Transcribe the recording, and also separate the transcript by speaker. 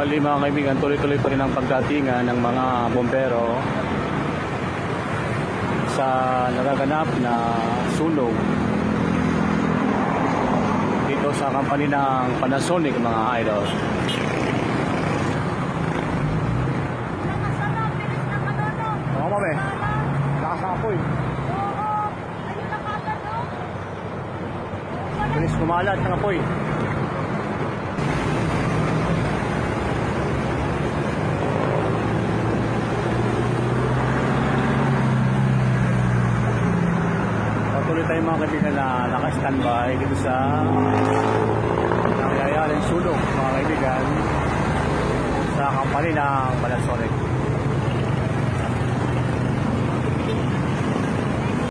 Speaker 1: Mali mga kaibigan, tuloy-tuloy pa rin ang pagdatingan ng mga bombero sa nagaganap na sunog dito sa company ng Panasonic mga idol. Oo mami, lakas ang apoy. Bilis kumalat ng apoy. Patuloy tayo mga kaibigan na naka-standby dito sa nangyayaring sunog mga kaibigan sa company ng Panasonic.